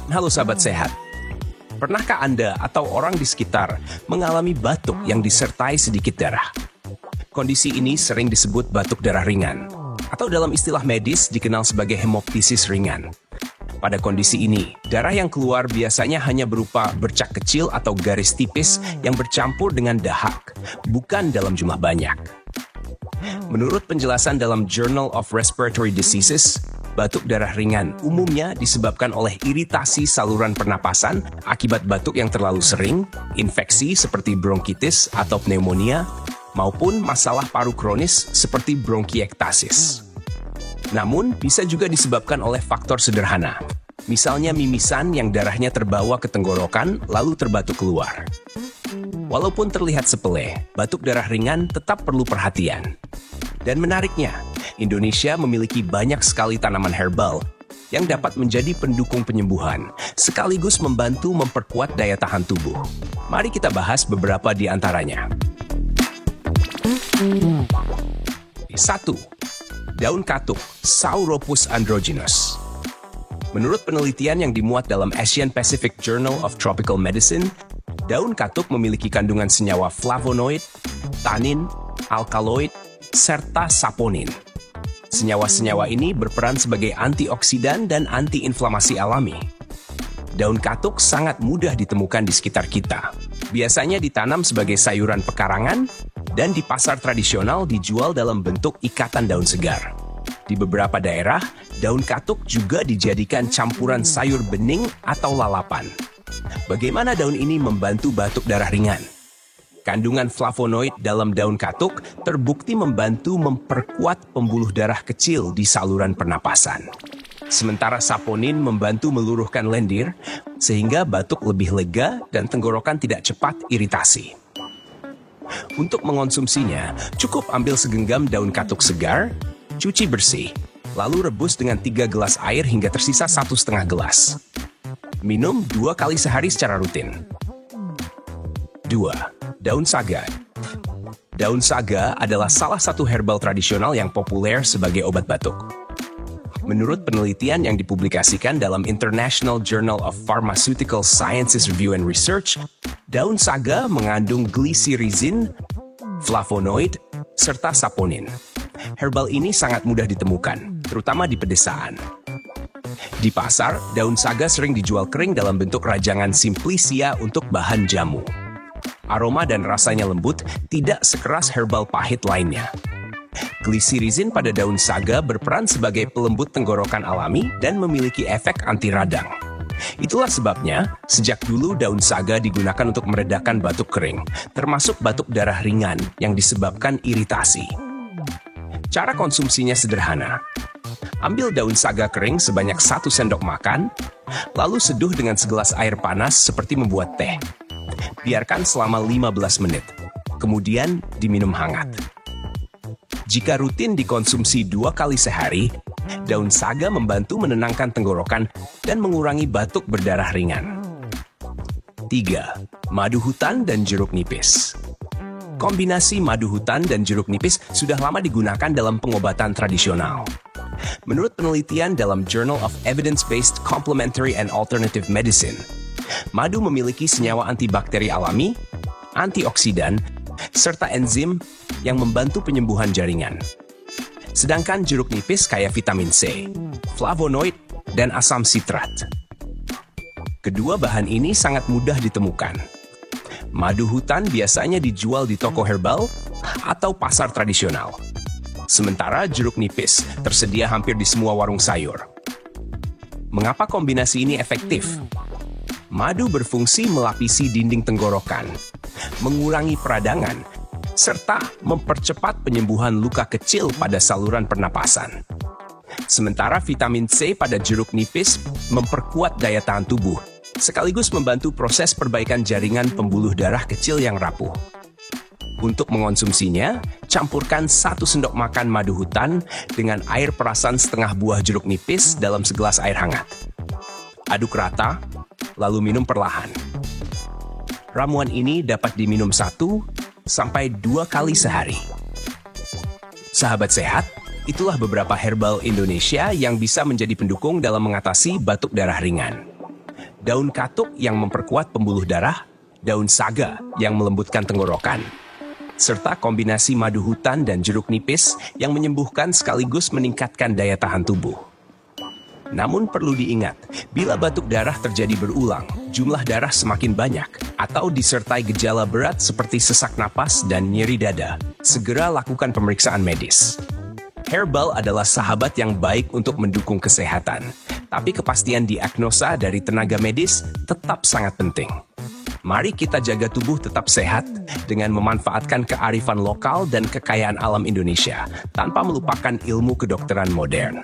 Halo sahabat sehat. Pernahkah Anda atau orang di sekitar mengalami batuk yang disertai sedikit darah? Kondisi ini sering disebut batuk darah ringan, atau dalam istilah medis dikenal sebagai hemoptisis ringan. Pada kondisi ini, darah yang keluar biasanya hanya berupa bercak kecil atau garis tipis yang bercampur dengan dahak, bukan dalam jumlah banyak. Menurut penjelasan dalam Journal of Respiratory Diseases, batuk darah ringan umumnya disebabkan oleh iritasi saluran pernapasan akibat batuk yang terlalu sering, infeksi seperti bronkitis atau pneumonia, maupun masalah paru kronis seperti bronkiektasis. Namun, bisa juga disebabkan oleh faktor sederhana, misalnya mimisan yang darahnya terbawa ke tenggorokan lalu terbatuk keluar. Walaupun terlihat sepele, batuk darah ringan tetap perlu perhatian. Dan menariknya, Indonesia memiliki banyak sekali tanaman herbal yang dapat menjadi pendukung penyembuhan, sekaligus membantu memperkuat daya tahan tubuh. Mari kita bahas beberapa di antaranya. 1. Daun katuk, Sauropus androgynous. Menurut penelitian yang dimuat dalam Asian Pacific Journal of Tropical Medicine, daun katuk memiliki kandungan senyawa flavonoid, tanin, alkaloid, serta saponin. Senyawa-senyawa ini berperan sebagai antioksidan dan antiinflamasi alami. Daun katuk sangat mudah ditemukan di sekitar kita. Biasanya ditanam sebagai sayuran pekarangan dan di pasar tradisional dijual dalam bentuk ikatan daun segar. Di beberapa daerah, daun katuk juga dijadikan campuran sayur bening atau lalapan. Bagaimana daun ini membantu batuk darah ringan? Kandungan flavonoid dalam daun katuk terbukti membantu memperkuat pembuluh darah kecil di saluran pernapasan. Sementara saponin membantu meluruhkan lendir, sehingga batuk lebih lega dan tenggorokan tidak cepat iritasi. Untuk mengonsumsinya, cukup ambil segenggam daun katuk segar, cuci bersih, lalu rebus dengan 3 gelas air hingga tersisa 1,5 gelas. Minum 2 kali sehari secara rutin. 2. Daun saga. Daun saga adalah salah satu herbal tradisional yang populer sebagai obat batuk. Menurut penelitian yang dipublikasikan dalam International Journal of Pharmaceutical Sciences Review and Research, daun saga mengandung glycyrrhizin, flavonoid, serta saponin. Herbal ini sangat mudah ditemukan, terutama di pedesaan. Di pasar, daun saga sering dijual kering dalam bentuk rajangan simplicia untuk bahan jamu. Aroma dan rasanya lembut, tidak sekeras herbal pahit lainnya. Glycyrrhizin pada daun saga berperan sebagai pelembut tenggorokan alami dan memiliki efek anti radang. Itulah sebabnya, sejak dulu daun saga digunakan untuk meredakan batuk kering, termasuk batuk darah ringan yang disebabkan iritasi. Cara konsumsinya sederhana. Ambil daun saga kering sebanyak 1 sendok makan, lalu seduh dengan segelas air panas seperti membuat teh. Biarkan selama 15 menit, kemudian diminum hangat. Jika rutin dikonsumsi 2 kali sehari, daun saga membantu menenangkan tenggorokan dan mengurangi batuk berdarah ringan. 3. Madu hutan dan jeruk nipis. Kombinasi madu hutan dan jeruk nipis sudah lama digunakan dalam pengobatan tradisional. Menurut penelitian dalam Journal of Evidence-Based Complementary and Alternative Medicine, madu memiliki senyawa antibakteri alami, antioksidan, serta enzim yang membantu penyembuhan jaringan. Sedangkan jeruk nipis kaya vitamin C, flavonoid, dan asam sitrat. Kedua bahan ini sangat mudah ditemukan. Madu hutan biasanya dijual di toko herbal atau pasar tradisional. Sementara jeruk nipis tersedia hampir di semua warung sayur. Mengapa kombinasi ini efektif? Madu berfungsi melapisi dinding tenggorokan, mengurangi peradangan, serta mempercepat penyembuhan luka kecil pada saluran pernapasan. Sementara vitamin C pada jeruk nipis memperkuat daya tahan tubuh, sekaligus membantu proses perbaikan jaringan pembuluh darah kecil yang rapuh. Untuk mengonsumsinya, campurkan 1 sendok makan madu hutan dengan air perasan setengah buah jeruk nipis dalam segelas air hangat. Aduk rata, lalu minum perlahan. Ramuan ini dapat diminum 1-2 kali sehari. Sahabat sehat, itulah beberapa herbal Indonesia yang bisa menjadi pendukung dalam mengatasi batuk darah ringan. daun katuk yang memperkuat pembuluh darah, daun saga yang melembutkan tenggorokan, serta kombinasi madu hutan dan jeruk nipis yang menyembuhkan sekaligus meningkatkan daya tahan tubuh. Namun perlu diingat, bila batuk darah terjadi berulang, jumlah darah semakin banyak, atau disertai gejala berat seperti sesak napas dan nyeri dada, segera lakukan pemeriksaan medis. Herbal adalah sahabat yang baik untuk mendukung kesehatan, tapi kepastian diagnosa dari tenaga medis tetap sangat penting. Mari kita jaga tubuh tetap sehat dengan memanfaatkan kearifan lokal dan kekayaan alam Indonesia tanpa melupakan ilmu kedokteran modern.